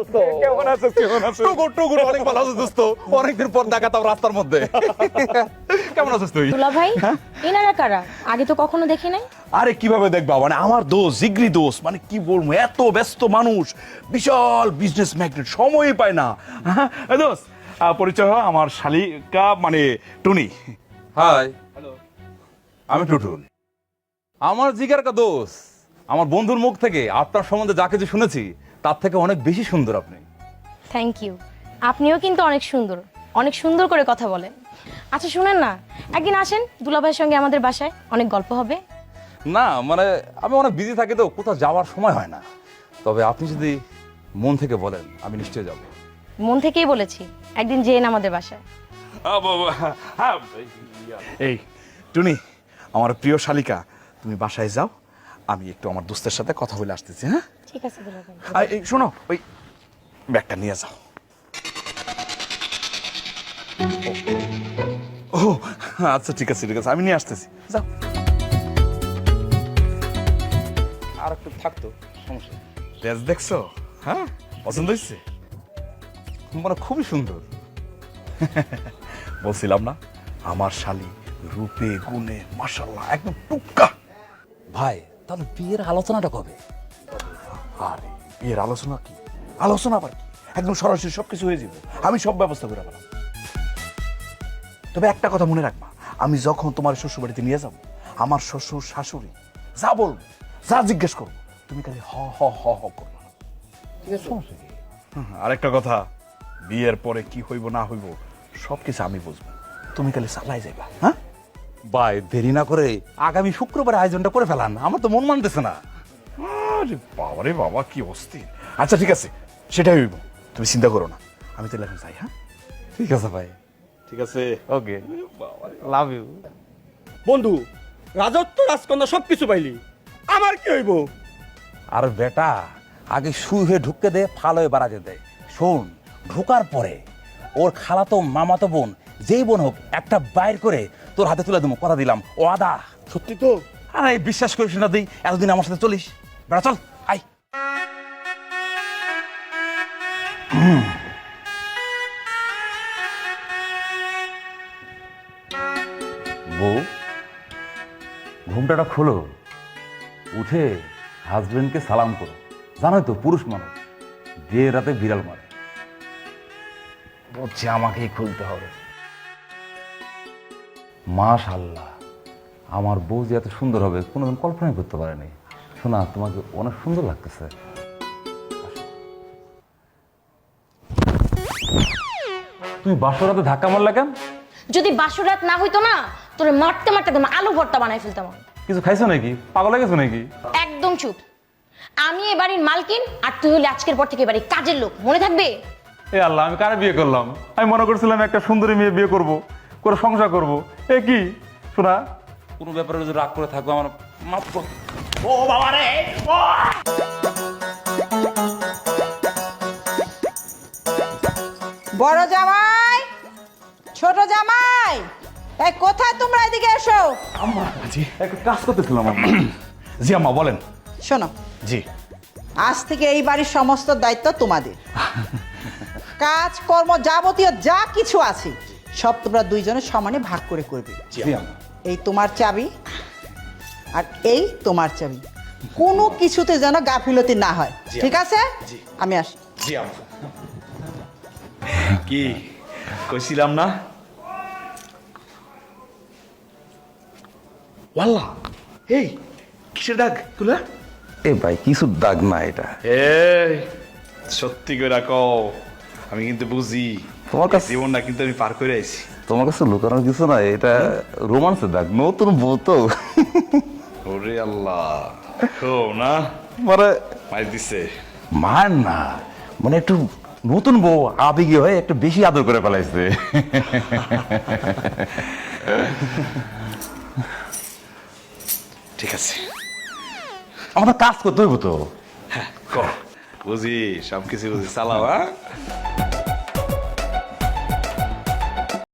দোস্ত? কেমন আছো? টুকুর অনেক ভালো আছো দোস্ত। অনেকদিন পর দেখা তাও রাস্তার মধ্যে। কেমন আছিস তুই? দুলা ভাই এনারা কারা? আগে তো কখনো দেখি নাই। আরে কিভাবে দেখবা, মানে আমার দোস্ত, জিগরি দোস্ত, মানে কি বলবো, এত ব্যস্ত মানুষ, বিশাল বিজনেস ম্যাগনেট, সময়ই পায় না। এই দোস্ত, পরিচয় হয়, আমার শালিকা মানে টুনি। হাই। আমি টুটুন। আমার জিগার কা দোস্ত, আমার বন্ধুর মুখ থেকে আপনার সম্বন্ধে যা কিছু শুনেছি তার থেকে অনেক বেশি সুন্দর আপনি। Thank you. আপনিও কিন্তু অনেক সুন্দর করে কথা বলেন। আচ্ছা শুনেন না, একদিন আসেন দুলা ভাইয়ের সঙ্গে আমাদের বাসায়, অনেক গল্প হবে। না মানে আমি অনেক বিজি থাকি তো, কোথাও যাওয়ার সময় হয় না। তবে আপনি যদি মন থেকে বলেন আমি নিশ্চয়ই যাব। মন থেকেই বলেছি, একদিন যেন আমাদের বাসায়। এই টুনি, আমার প্রিয় শালিকা, তুমি বাসায় যাও, আমি একটু আমার দোস্তের সাথে কথা বলে আসতেছি। হ্যাঁ, ঠিক আছে দুলা ভাই। এই শোনো, ওই ব্যাগটা নিয়ে যাও। ও আচ্ছা, ঠিক আছে আমি নিয়ে আসতেছি, যাও। আর একটু থাকতো, সমস্যা নেই। ড্রেস দেখছো? হ্যাঁ, পছন্দ হয়েছে? মানে খুবই সুন্দর। বলছিলাম না, আমার শালি রূপে গুণে মাশাআল্লাহ একদম টুক্কা। ভাই তাহলে বিয়ের আলোচনাটা কবে? আরে বিয়ের আলোচনা কি, আলোচনা আবার কি, একদম সরাসরি সবকিছু হয়ে যাবে, আমি সব ব্যবস্থা করে পেলাম। তবে একটা কথা মনে রাখবা, আমি যখন তোমার শ্বশুর বাড়িতে নিয়ে যাব, আমার শ্বশুর শাশুড়ি যা বলবো, যা জিজ্ঞেস করবো, তুমি খালি হ হ হ হ করবে। ঠিক আছে, সমস্যা কি? আরেকটা কথা, বিয়ের পরে কি হইব না হইব সবকিছু আমি বুঝবো, তুমি খালি চালাই যাইবা। হ্যাঁ ভাই দেরি না করে আগামী শুক্রবার আয়োজনটা করে ফেলান, আমার তো মন মানতেছে না। আরে বাবা রে বাবা, কি অস্থির। আচ্ছা ঠিক আছে, সেটাই হইব, তুমি চিন্তা করো না, আমি তাহলে এখন যাই। হ্যাঁ ঠিক আছে ভাই। ঠিক আছে, ওকে, লাভ ইউ। বন্ধু, রাজত্ব রাজকন্যা সবকিছু পাইলি, আমার কি হইব? আর বেটা আগে শুই হয়ে ঢুকতে দে, ফাল হয়ে বাড়াতে দে। শোন, ঢোকার পরে ওর খালাতো মামাতো বোন যেই বোন হোক একটা বাইর করে তোর হাতে তুলে দেবো, কথা দিলাম, ও আদা। সত্যি তো? আরে বিশ্বাস করিস না, দিই এতদিন আমার সাথে চলিস, বেটা চল আই। বউ, ঘুমটাটা খোলো, উঠে হাজবেন্ডকে সালাম করো। জানোই তো পুরুষ মানুষ বিয়ের রাতে বিড়াল মারে। বলছে আমাকেই খুলতে হবে। মাশাআল্লাহ, আমার বউ যে এত সুন্দর হবে কোনোদিন কল্পনাই করতে পারেনি। শোনা, তোমাকে অনেক সুন্দর লাগতেছে। তুমি বাসর রাতে ধাক্কা মারলা কেন? যদি বাসর রাত না হইতো না, তোরে মারতে মারতে একদম আলু ভর্তা বানাই ফেলতাম আমি। কিছু খাইছো নাকি? পাগল হয়ে গেছো নাকি? একদম চুপ। আমি এ বাড়ির মালকিন, আর তুই হলে আজকের পর থেকে এ বাড়ির কাজের লোক, মনে থাকবে? এ আল্লাহ, আমি কারে বিয়ে করলাম? আমি মনে করছিলাম একটা সুন্দরী মেয়ে বিয়ে করব, করে সংসার করব। এ কি শোনা, কোনো ব্যাপারে যদি রাগ করে থাকবো আমার মাফ কর। ও বাবা রে, বড় জামাই, ছোট জামাই, এই কোথায় তোমরা? এদিকে এসো। আম্মা, জি একটা কাজ করতেছিলাম আম্মা। জি আম্মা বলেন। শোনো, জি। আজ থেকে এই বাড়ির সমস্ত দায়িত্ব তোমাদের। কাজ কর্ম যাবতীয় যা কিছু আছে সব তোমরা দুইজনে সমানে ভাগ করে করবে। জি আম্মা। এই তোমার চাবি আর এই তোমার চাবি, কোনো কিছুতে যেন গাফিলতি না হয়, ঠিক আছে? আমি আসি। জি আম্মা। কি কইছিলাম না? ওয়াল্লাহ, এই কিসের দাগ তুলা? এ ভাই কিছু দাগ না এটা। এই সত্যি করে কও, আমি কিন্তু বুঝি তোমার কাছে জীবনটা কিন্তু আমি পার করে আইছি। তোমার কাছে লুকানোর কিছু না, এটা রোমান্সের দাগ, নতুন বউ তো। ওরে আল্লাহ, ও না মানে মাই দিছে। মার না, মানে একটু নতুন বউ আবেগী হয়ে একটু বেশি আদর করে ফেলাইছে। ঠিক আছে, আমাদের কাজ করতে হইব তো। বুঝি সব কিছু বুঝি, চালাও। হ্যাঁ